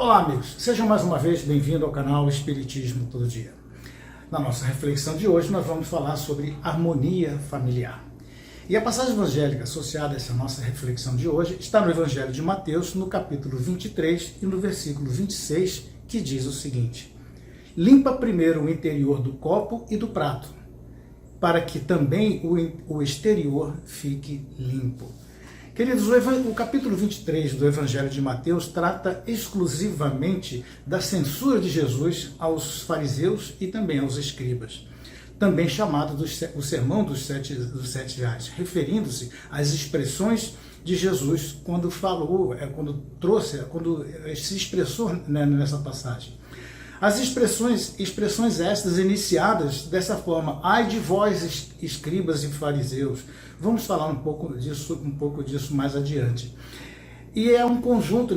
Olá amigos, sejam mais uma vez bem-vindos ao canal Espiritismo Todo Dia. Na nossa reflexão de hoje nós vamos falar sobre harmonia familiar. E a passagem evangélica associada a essa nossa reflexão de hoje está no Evangelho de Mateus, no capítulo 23 e no versículo 26, que diz o seguinte: limpa primeiro o interior do copo e do prato, para que também o exterior fique limpo. Queridos, o capítulo 23 do Evangelho de Mateus trata exclusivamente da censura de Jesus aos fariseus e também aos escribas, também chamado o Sermão dos Sete Reais, referindo-se às expressões de Jesus quando se expressou nessa passagem. As expressões estas iniciadas dessa forma: ai de vós, escribas e fariseus. Vamos falar um pouco disso mais adiante. E é um conjunto,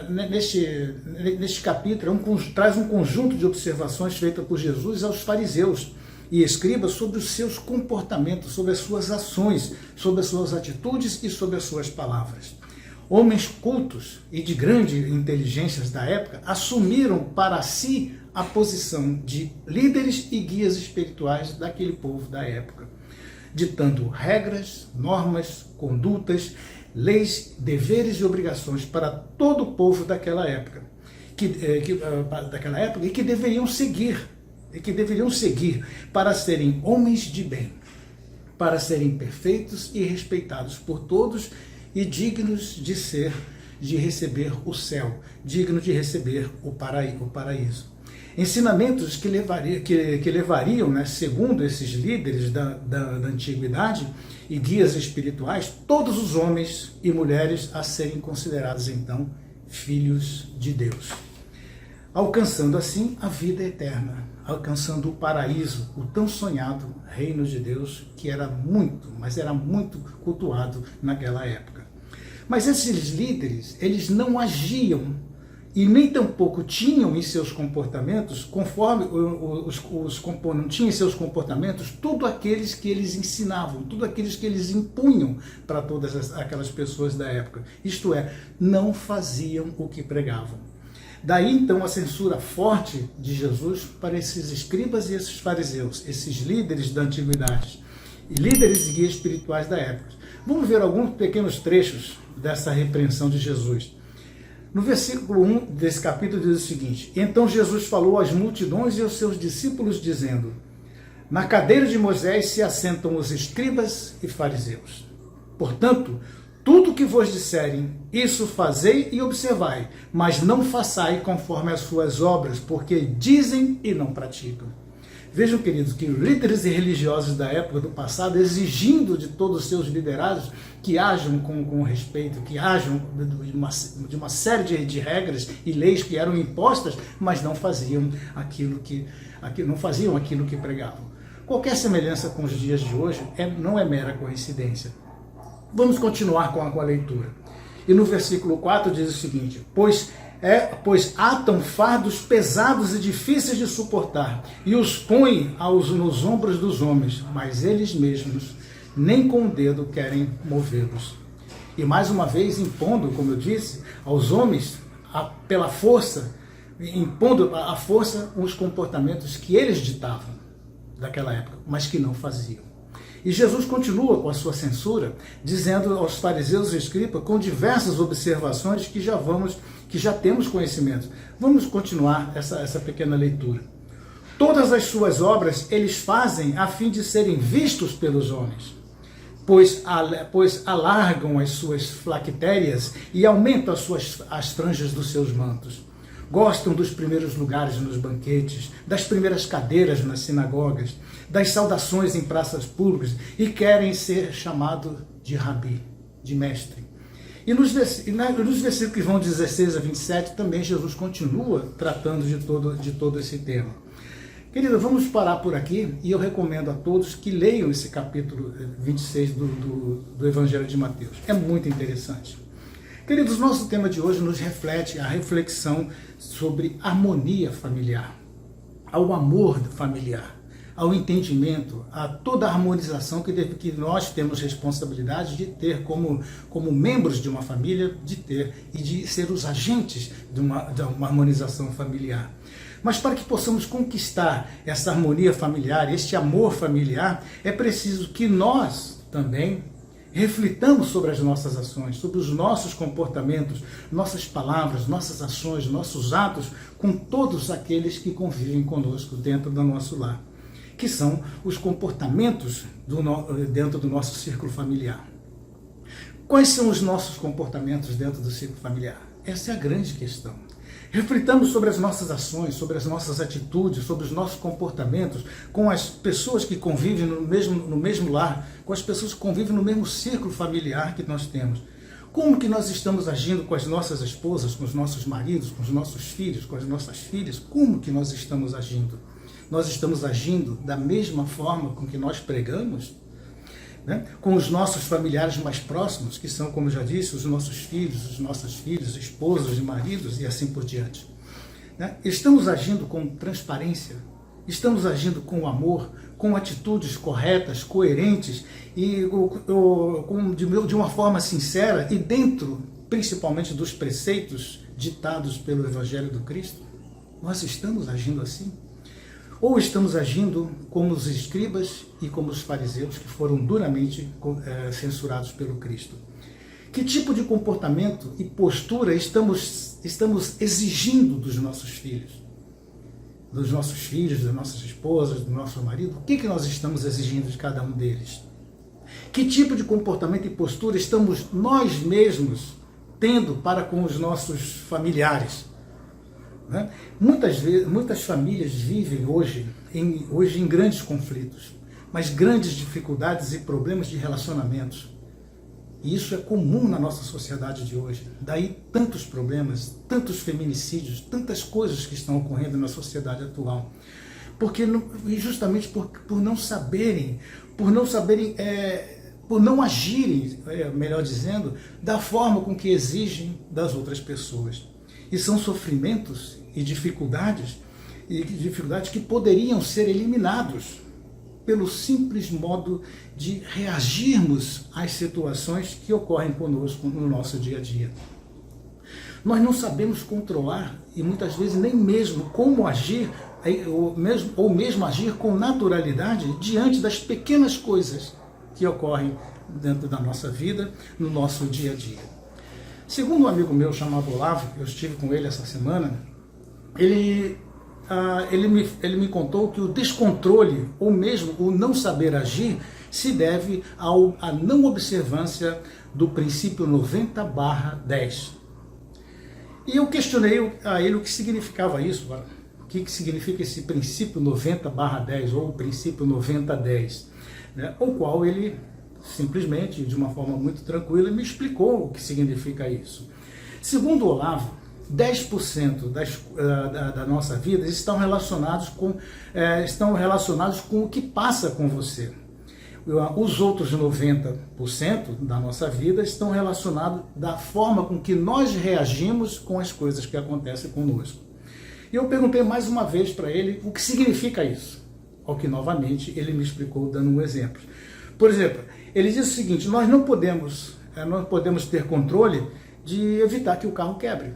neste capítulo, traz um conjunto de observações feitas por Jesus aos fariseus e escribas sobre os seus comportamentos, sobre as suas ações, sobre as suas atitudes e sobre as suas palavras. Homens cultos e de grande inteligência da época assumiram para si a posição de líderes e guias espirituais daquele povo da época, ditando regras, normas, condutas, leis, deveres e obrigações para todo o povo daquela época, e que deveriam seguir para serem homens de bem, para serem perfeitos e respeitados por todos e dignos de receber o céu, dignos de receber o paraíso. Ensinamentos que levariam, segundo esses líderes da antiguidade e guias espirituais, todos os homens e mulheres a serem considerados, então, filhos de Deus, alcançando assim a vida eterna, alcançando o paraíso, o tão sonhado reino de Deus, que era muito cultuado naquela época. Mas esses líderes, eles não agiam e nem tampouco tinham em seus comportamentos, conforme não tinham em seus comportamentos tudo aqueles que eles ensinavam, tudo aqueles que eles impunham para todas aquelas pessoas da época. Isto é, não faziam o que pregavam. Daí então a censura forte de Jesus para esses escribas e esses fariseus, esses líderes da antiguidade, e líderes e guias espirituais da época. Vamos ver alguns pequenos trechos dessa repreensão de Jesus. No versículo 1 desse capítulo diz o seguinte: então Jesus falou às multidões e aos seus discípulos, dizendo: na cadeira de Moisés se assentam os escribas e fariseus. Portanto, tudo o que vos disserem, isso fazei e observai, mas não façai conforme as suas obras, porque dizem e não praticam. Vejam, queridos, que líderes religiosos da época do passado, exigindo de todos os seus liderados que hajam com respeito, que hajam de uma série de regras e leis que eram impostas, mas não faziam aquilo que pregavam. Qualquer semelhança com os dias de hoje não é mera coincidência. Vamos continuar com a leitura. E no versículo 4 diz o seguinte: pois atam fardos pesados e difíceis de suportar, e os põem nos ombros dos homens, mas eles mesmos nem com o dedo querem movê-los. E mais uma vez impondo, como eu disse, aos homens, pela força, impondo à força os comportamentos que eles ditavam daquela época, mas que não faziam. E Jesus continua com a sua censura, dizendo aos fariseus e escribas, com diversas observações que já temos conhecimento. Vamos continuar essa pequena leitura. Todas as suas obras eles fazem a fim de serem vistos pelos homens, pois alargam as suas flactérias e aumentam as franjas dos seus mantos. Gostam dos primeiros lugares nos banquetes, das primeiras cadeiras nas sinagogas, das saudações em praças públicas e querem ser chamados de rabi, de mestre. E nos versículos que vão 16 a 27, também Jesus continua tratando de todo esse tema. Querido, vamos parar por aqui e eu recomendo a todos que leiam esse capítulo 26 do Evangelho de Mateus. É muito interessante. Queridos, nosso tema de hoje nos reflete a reflexão sobre harmonia familiar, ao amor familiar, ao entendimento, a toda a harmonização que nós temos responsabilidade de ter como membros de uma família, de ter e de ser os agentes de uma harmonização familiar. Mas para que possamos conquistar essa harmonia familiar, este amor familiar, é preciso que nós também reflitamos sobre as nossas ações, sobre os nossos comportamentos, nossas palavras, nossas ações, nossos atos com todos aqueles que convivem conosco dentro do nosso lar, que são os comportamentos dentro do nosso círculo familiar. Quais são os nossos comportamentos dentro do círculo familiar? Essa é a grande questão. Reflitamos sobre as nossas ações, sobre as nossas atitudes, sobre os nossos comportamentos com as pessoas que convivem no mesmo lar, com as pessoas que convivem no mesmo círculo familiar que nós temos. Como que nós estamos agindo com as nossas esposas, com os nossos maridos, com os nossos filhos, com as nossas filhas? Como que nós estamos agindo? Nós estamos agindo da mesma forma com que nós pregamos? Né? Com os nossos familiares mais próximos, que são, como eu já disse, os nossos filhos, esposas e maridos e assim por diante. Né? Estamos agindo com transparência, estamos agindo com amor, com atitudes corretas, coerentes e de uma forma sincera e dentro, principalmente, dos preceitos ditados pelo Evangelho do Cristo. Nós estamos agindo assim? Ou estamos agindo como os escribas e como os fariseus, que foram duramente censurados pelo Cristo? Que tipo de comportamento e postura estamos exigindo dos nossos filhos? Dos nossos filhos, das nossas esposas, do nosso marido? O que nós estamos exigindo de cada um deles? Que tipo de comportamento e postura estamos nós mesmos tendo para com os nossos familiares? Muitas famílias vivem hoje em grandes conflitos, mas grandes dificuldades e problemas de relacionamentos. E isso é comum na nossa sociedade de hoje. Daí tantos problemas, tantos feminicídios, tantas coisas que estão ocorrendo na sociedade atual. Justamente por não saberem, por não agirem, melhor dizendo, da forma com que exigem das outras pessoas. E são sofrimentos e dificuldades que poderiam ser eliminados pelo simples modo de reagirmos às situações que ocorrem conosco no nosso dia a dia. Nós não sabemos controlar e muitas vezes nem mesmo como agir, ou mesmo agir com naturalidade diante das pequenas coisas que ocorrem dentro da nossa vida, no nosso dia a dia. Segundo um amigo meu chamado Olavo, eu estive com ele essa semana, ele me contou que o descontrole, ou mesmo o não saber agir, se deve à não observância do princípio 90/10. E eu questionei a ele o que significava isso, o que significa esse princípio 90/10, ou o princípio 90/10, né? O qual ele simplesmente, de uma forma muito tranquila, me explicou o que significa isso. Segundo Olavo, 10% da nossa vida estão relacionados com o que passa com você. Os outros 90% da nossa vida estão relacionados da forma com que nós reagimos com as coisas que acontecem conosco. E eu perguntei mais uma vez para ele o que significa isso, ao que novamente ele me explicou dando um exemplo. Por exemplo, ele diz o seguinte: nós não podemos ter controle de evitar que o carro quebre.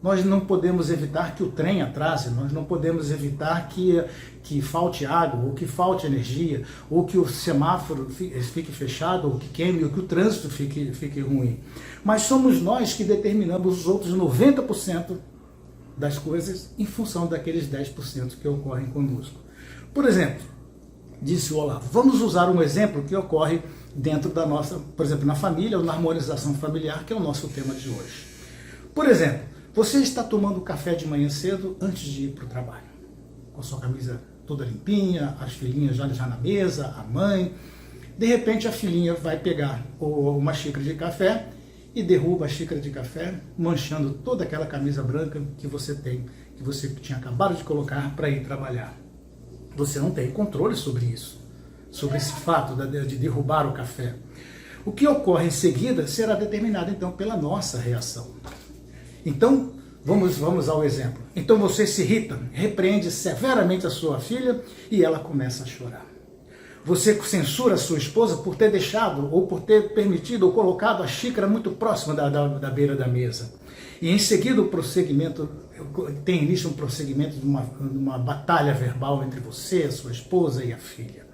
Nós não podemos evitar que o trem atrase, nós não podemos evitar que falte água, ou que falte energia, ou que o semáforo fique fechado, ou que queime, ou que o trânsito fique ruim. Mas somos nós que determinamos os outros 90% das coisas em função daqueles 10% que ocorrem conosco. Por exemplo, disse o Olavo, vamos usar um exemplo que ocorre dentro da nossa, por exemplo, na família ou na harmonização familiar, que é o nosso tema de hoje. Por exemplo, você está tomando café de manhã cedo antes de ir para o trabalho, com a sua camisa toda limpinha, as filhinhas já na mesa, a mãe. De repente a filhinha vai pegar uma xícara de café e derruba a xícara de café, manchando toda aquela camisa branca que você tinha acabado de colocar para ir trabalhar. Você não tem controle sobre isso, sobre esse fato de derrubar o café. O que ocorre em seguida será determinado, então, pela nossa reação. Então, Vamos ao exemplo. Então você se irrita, repreende severamente a sua filha e ela começa a chorar. Você censura a sua esposa por ter deixado, ou por ter permitido, ou colocado a xícara muito próxima da beira da mesa. E em seguida o prosseguimento, tem início um prosseguimento de uma batalha verbal entre você, a sua esposa e a filha.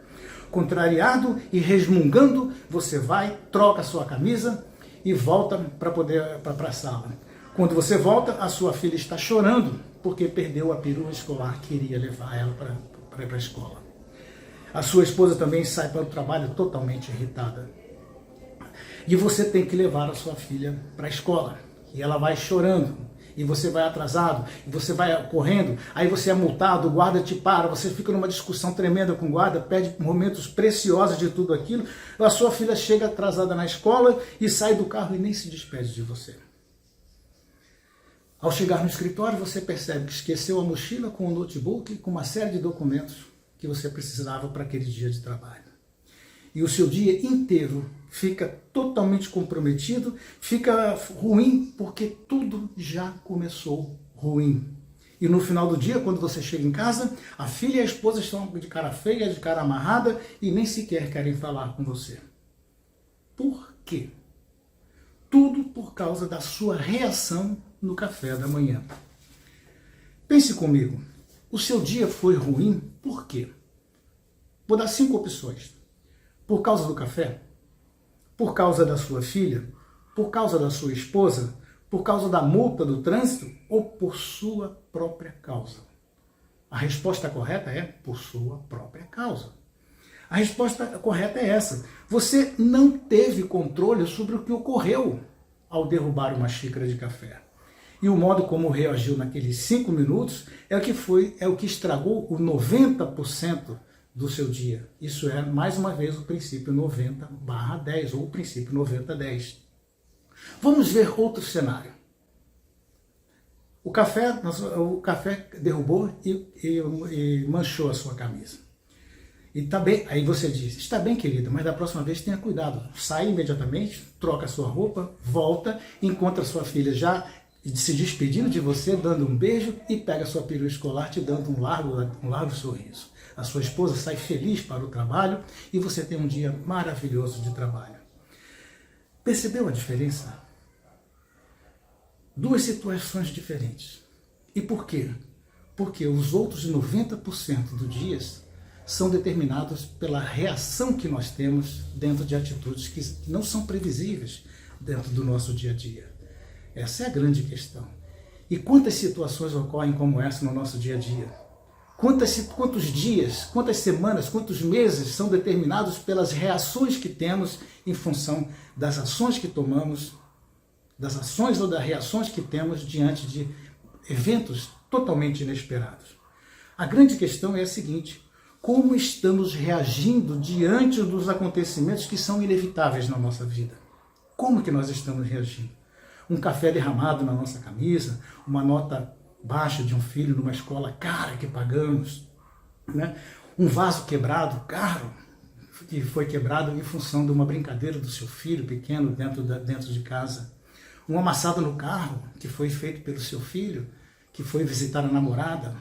Contrariado e resmungando, você vai, troca a sua camisa e volta para a sala. Quando você volta, a sua filha está chorando porque perdeu a perua escolar que iria levar ela para a escola. A sua esposa também sai para o trabalho totalmente irritada. E você tem que levar a sua filha para a escola. E ela vai chorando. E você vai atrasado. E você vai correndo. Aí você é multado, o guarda te para. Você fica numa discussão tremenda com o guarda. Perde momentos preciosos de tudo aquilo. A sua filha chega atrasada na escola e sai do carro e nem se despede de você. Ao chegar no escritório, você percebe que esqueceu a mochila com o notebook, com uma série de documentos que você precisava para aquele dia de trabalho. E o seu dia inteiro fica totalmente comprometido, fica ruim, porque tudo já começou ruim. E no final do dia, quando você chega em casa, a filha e a esposa estão de cara feia, de cara amarrada e nem sequer querem falar com você. Por quê? Tudo por causa da sua reação no café da manhã. Pense comigo. O seu dia foi ruim, por quê? Vou dar 5 opções. Por causa do café? Por causa da sua filha? Por causa da sua esposa? Por causa da multa do trânsito? Ou por sua própria causa? A resposta correta é por sua própria causa. A resposta correta é essa. Você não teve controle sobre o que ocorreu ao derrubar uma xícara de café. E o modo como reagiu naqueles 5 minutos é o que estragou o 90% do seu dia. Isso é, mais uma vez, o princípio 90/10, ou o princípio 90/10. Vamos ver outro cenário. O café derrubou e manchou a sua camisa. E tá bem, aí você diz, está bem, querida, mas da próxima vez tenha cuidado. Sai imediatamente, troca a sua roupa, volta, encontra a sua filha já se despedindo de você, dando um beijo e pega a sua perua escolar te dando um largo sorriso. A sua esposa sai feliz para o trabalho e você tem um dia maravilhoso de trabalho. Percebeu a diferença? 2 situações diferentes. E por quê? Porque os outros 90% dos dias são determinados pela reação que nós temos dentro de atitudes que não são previsíveis dentro do nosso dia a dia. Essa é a grande questão. E quantas situações ocorrem como essa no nosso dia a dia? Quantos dias, quantas semanas, quantos meses são determinados pelas reações que temos em função das ações que tomamos, das ações ou das reações que temos diante de eventos totalmente inesperados? A grande questão é a seguinte: como estamos reagindo diante dos acontecimentos que são inevitáveis na nossa vida? Como que nós estamos reagindo? Um café derramado na nossa camisa, uma nota baixa de um filho numa escola cara que pagamos, né? Um vaso quebrado, caro, que foi quebrado em função de uma brincadeira do seu filho pequeno dentro de casa. Um amassado no carro que foi feito pelo seu filho, que foi visitar a namorada.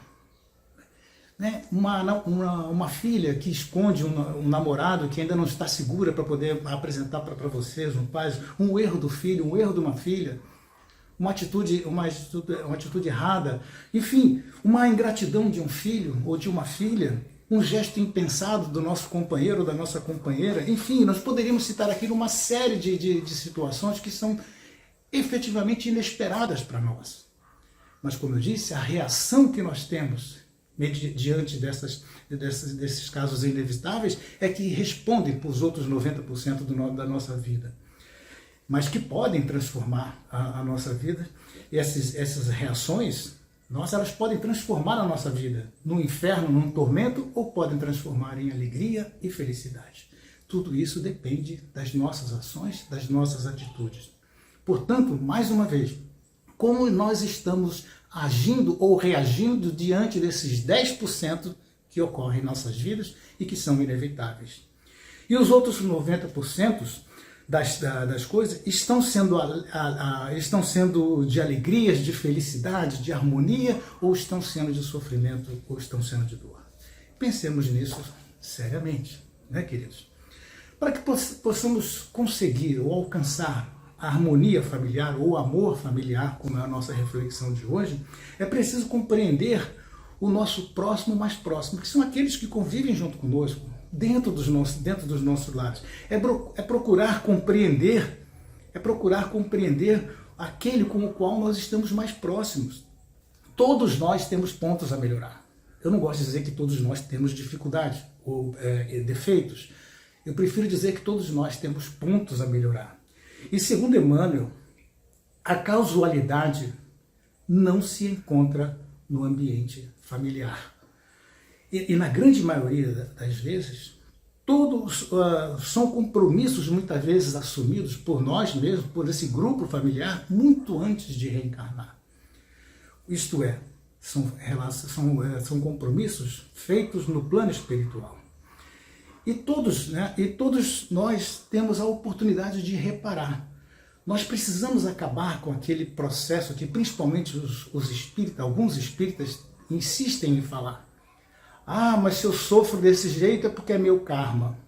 Né? Uma filha que esconde um namorado que ainda não está segura para poder apresentar para vocês, um erro do filho, um erro de uma filha, uma atitude errada, enfim, uma ingratidão de um filho ou de uma filha, um gesto impensado do nosso companheiro ou da nossa companheira, enfim, nós poderíamos citar aqui uma série de situações que são efetivamente inesperadas para nós. Mas, como eu disse, a reação que nós temos diante desses casos inevitáveis é que respondem para os outros 90% da nossa vida, mas que podem transformar a nossa vida. E essas reações, elas podem transformar a nossa vida num inferno, num tormento, ou podem transformar em alegria e felicidade. Tudo isso depende das nossas ações, das nossas atitudes. Portanto, mais uma vez, como nós estamos agindo ou reagindo diante desses 10% que ocorrem em nossas vidas e que são inevitáveis. E os outros 90% das coisas estão sendo de alegrias, de felicidade, de harmonia, ou estão sendo de sofrimento, ou estão sendo de dor? Pensemos nisso seriamente, né, queridos? Para que possamos conseguir ou alcançar a harmonia familiar ou o amor familiar, como é a nossa reflexão de hoje, é preciso compreender o nosso próximo mais próximo, que são aqueles que convivem junto conosco, dentro dos nossos lares. É procurar compreender aquele com o qual nós estamos mais próximos. Todos nós temos pontos a melhorar. Eu não gosto de dizer que todos nós temos dificuldades ou defeitos. Eu prefiro dizer que todos nós temos pontos a melhorar. E segundo Emmanuel, a causalidade não se encontra no ambiente familiar. E na grande maioria das vezes, todos são compromissos muitas vezes assumidos por nós mesmos, por esse grupo familiar, muito antes de reencarnar. Isto é, são compromissos feitos no plano espiritual. E todos nós temos a oportunidade de reparar. Nós precisamos acabar com aquele processo que principalmente os espíritas, alguns espíritas insistem em falar. Ah, mas se eu sofro desse jeito é porque é meu karma.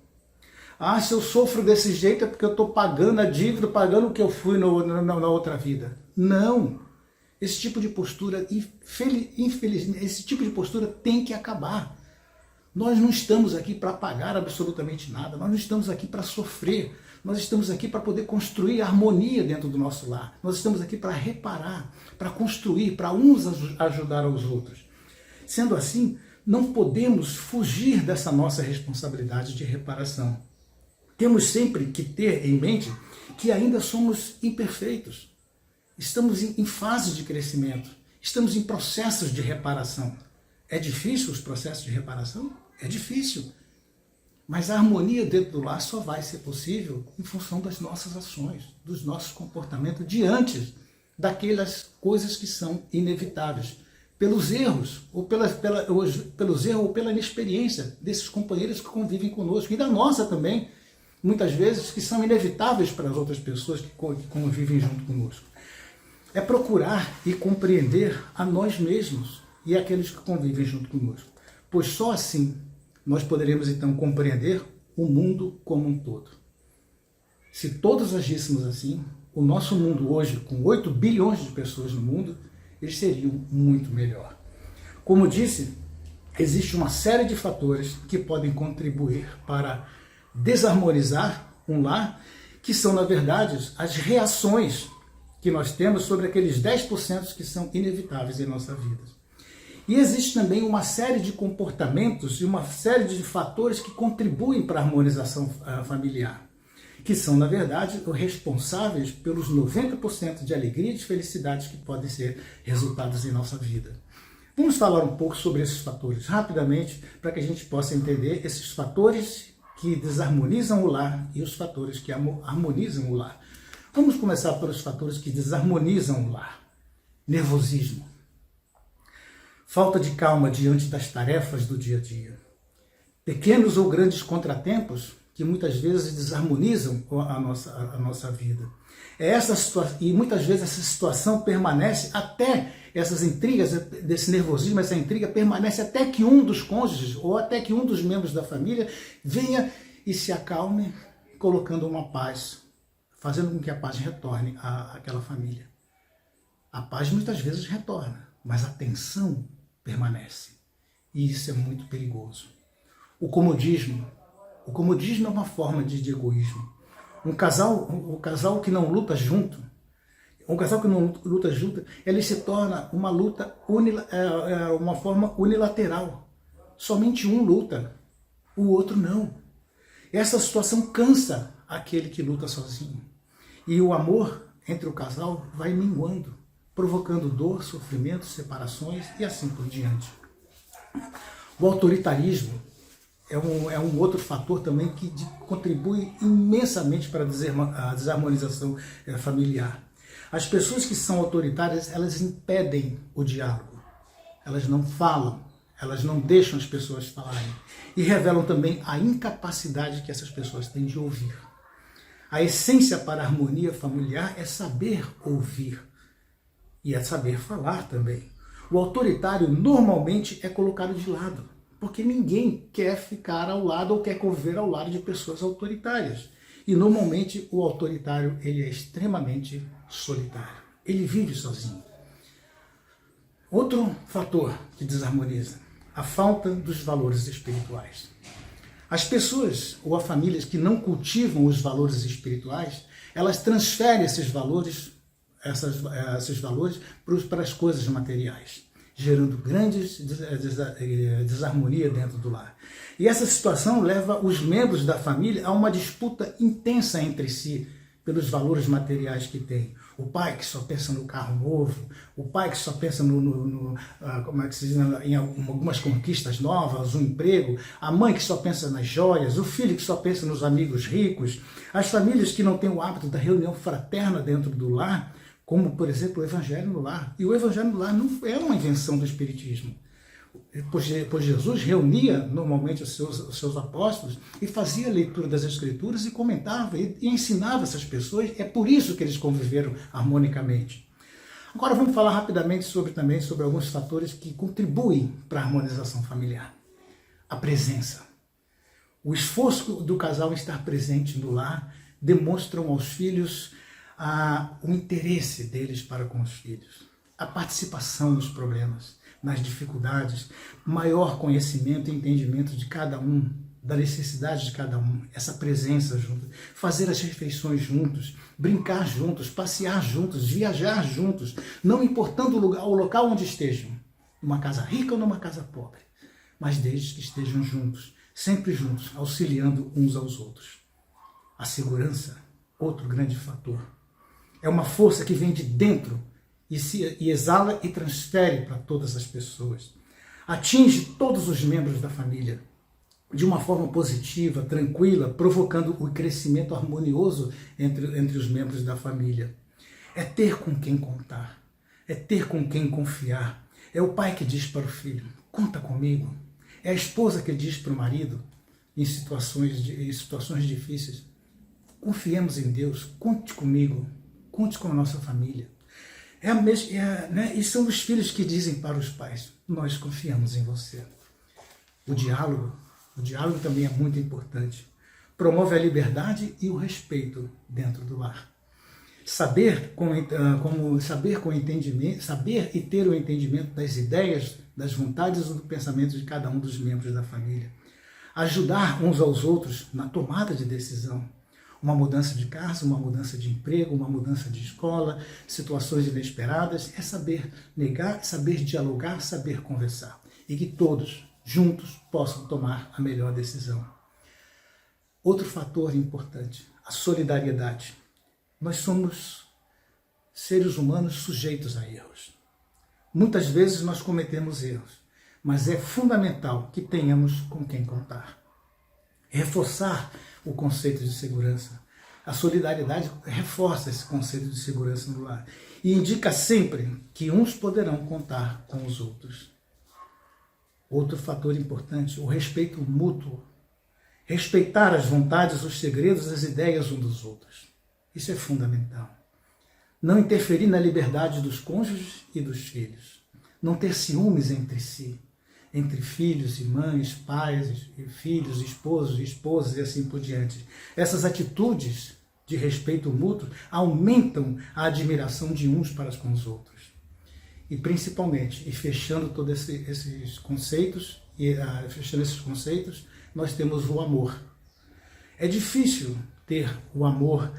Ah, se eu sofro desse jeito é porque eu estou pagando a dívida, pagando o que eu fui na outra vida. Não! Esse tipo de postura, infelizmente, esse tipo de postura tem que acabar. Nós não estamos aqui para pagar absolutamente nada, nós não estamos aqui para sofrer, nós estamos aqui para poder construir harmonia dentro do nosso lar, nós estamos aqui para reparar, para construir, para uns ajudar aos outros. Sendo assim, não podemos fugir dessa nossa responsabilidade de reparação. Temos sempre que ter em mente que ainda somos imperfeitos, estamos em fase de crescimento, estamos em processos de reparação. É difícil os processos de reparação? É difícil. Mas a harmonia dentro do lar só vai ser possível em função das nossas ações, dos nossos comportamentos diante daquelas coisas que são inevitáveis, pelos erros ou pela inexperiência desses companheiros que convivem conosco e da nossa também, muitas vezes, que são inevitáveis para as outras pessoas que convivem junto conosco. É procurar e compreender a nós mesmos e aqueles que convivem junto conosco, pois só assim nós poderemos então compreender o mundo como um todo. Se todos agíssemos assim, o nosso mundo hoje, com 8 bilhões de pessoas no mundo, eles seriam muito melhor. Como disse, existe uma série de fatores que podem contribuir para desarmonizar um lar, que são, na verdade, as reações que nós temos sobre aqueles 10% que são inevitáveis em nossa vida. E existe também uma série de comportamentos e uma série de fatores que contribuem para a harmonização familiar, que são, na verdade, os responsáveis pelos 90% de alegria e de felicidade que podem ser resultados em nossa vida. Vamos falar um pouco sobre esses fatores, rapidamente, para que a gente possa entender esses fatores que desarmonizam o lar e os fatores que harmonizam o lar. Vamos começar pelos fatores que desarmonizam o lar. Nervosismo. Falta de calma diante das tarefas do dia a dia. Pequenos ou grandes contratempos que muitas vezes desarmonizam a nossa vida. E muitas vezes essa situação permanece até, essas intrigas, desse nervosismo, essa intriga permanece até que um dos cônjuges ou até que um dos membros da família venha e se acalme, colocando uma paz, fazendo com que a paz retorne àquela família. A paz muitas vezes retorna, mas a tensão permanece. E isso é muito perigoso. O comodismo é uma forma de egoísmo. Um casal que não luta junto, ele se torna uma luta, uma forma unilateral. Somente um luta, o outro não. Essa situação cansa aquele que luta sozinho. E o amor entre o casal vai minguando, provocando dor, sofrimento, separações e assim por diante. O autoritarismo é um outro fator também que contribui imensamente para a desarmonização familiar. As pessoas que são autoritárias, elas impedem o diálogo. Elas não falam, elas não deixam as pessoas falarem. E revelam também a incapacidade que essas pessoas têm de ouvir. A essência para a harmonia familiar é saber ouvir e é saber falar também. O autoritário normalmente é colocado de lado, porque ninguém quer ficar ao lado ou quer conviver ao lado de pessoas autoritárias. E normalmente o autoritário ele é extremamente solitário. Ele vive sozinho. Outro fator que desarmoniza, a falta dos valores espirituais. As pessoas ou as famílias que não cultivam os valores espirituais, elas transferem esses valores para as coisas materiais, gerando grandes desarmonia dentro do lar. E essa situação leva os membros da família a uma disputa intensa entre si pelos valores materiais que tem. O pai que só pensa no carro novo, o pai que só pensa como é que se diz, em algumas conquistas novas, um emprego, a mãe que só pensa nas joias, o filho que só pensa nos amigos ricos, as famílias que não têm o hábito da reunião fraterna dentro do lar, como, por exemplo, o Evangelho no Lar. E o Evangelho no Lar não é uma invenção do Espiritismo. Pois Jesus reunia normalmente os seus apóstolos e fazia a leitura das Escrituras e comentava e ensinava essas pessoas. É por isso que eles conviveram harmonicamente. Agora vamos falar rapidamente também sobre alguns fatores que contribuem para a harmonização familiar. A presença. O esforço do casal em estar presente no lar demonstram aos filhos o interesse deles para com os filhos, a participação nos problemas, nas dificuldades, maior conhecimento e entendimento de cada um, da necessidade de cada um, essa presença junto, fazer as refeições juntos, brincar juntos, passear juntos, viajar juntos, não importando o local onde estejam, numa casa rica ou numa casa pobre, mas desde que estejam juntos, sempre juntos, auxiliando uns aos outros. A segurança, outro grande fator. É uma força que vem de dentro e exala e transfere para todas as pessoas. Atinge todos os membros da família de uma forma positiva, tranquila, provocando o crescimento harmonioso entre os membros da família. É ter com quem contar, é ter com quem confiar. É o pai que diz para o filho, conta comigo. É a esposa que diz para o marido, em situações difíceis, confiemos em Deus, conte comigo. Conte com a nossa família. E são os filhos que dizem para os pais, nós confiamos em você. O diálogo também é muito importante. Promove a liberdade e o respeito dentro do lar. Saber e ter o entendimento das ideias, das vontades e do pensamento de cada um dos membros da família. Ajudar uns aos outros na tomada de decisão. Uma mudança de casa, uma mudança de emprego, uma mudança de escola, situações inesperadas, é saber negar, saber dialogar, saber conversar. E que todos, juntos, possam tomar a melhor decisão. Outro fator importante, a solidariedade. Nós somos seres humanos sujeitos a erros. Muitas vezes nós cometemos erros, mas é fundamental que tenhamos com quem contar. Reforçar o conceito de segurança. A solidariedade reforça esse conceito de segurança no lar e indica sempre que uns poderão contar com os outros. Outro fator importante, o respeito mútuo. Respeitar as vontades, os segredos, as ideias uns dos outros. Isso é fundamental. Não interferir na liberdade dos cônjuges e dos filhos. Não ter ciúmes entre si. Entre filhos e mães, pais e filhos, esposos e esposas e assim por diante. Essas atitudes de respeito mútuo aumentam a admiração de uns para com os outros. E principalmente, fechando todos esses conceitos, nós temos o amor. É difícil ter o amor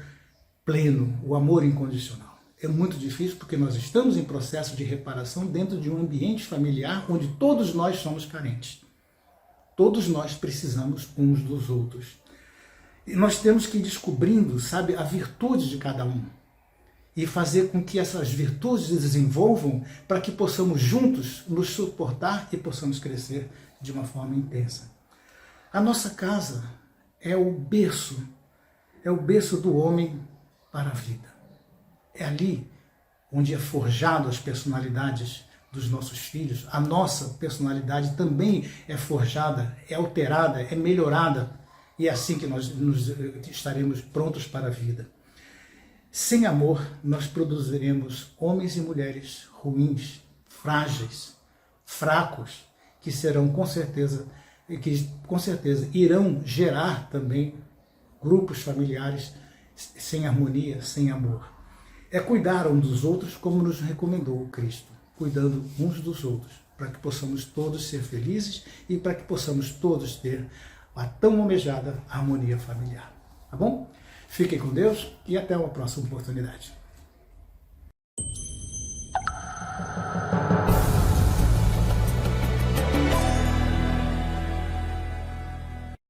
pleno, o amor incondicional. É muito difícil porque nós estamos em processo de reparação dentro de um ambiente familiar onde todos nós somos carentes. Todos nós precisamos uns dos outros. E nós temos que ir descobrindo, a virtude de cada um. E fazer com que essas virtudes se desenvolvam para que possamos juntos nos suportar e possamos crescer de uma forma intensa. A nossa casa é o berço do homem para a vida. É ali onde é forjado as personalidades dos nossos filhos. A nossa personalidade também é forjada, é alterada, é melhorada E é assim que nós estaremos prontos para a vida. Sem amor, nós produziremos homens e mulheres ruins, frágeis, fracos, que serão com certeza irão gerar também grupos familiares sem harmonia, sem amor. É cuidar um dos outros como nos recomendou o Cristo, cuidando uns dos outros, para que possamos todos ser felizes e para que possamos todos ter a tão almejada harmonia familiar. Tá bom? Fiquem com Deus e até uma próxima oportunidade.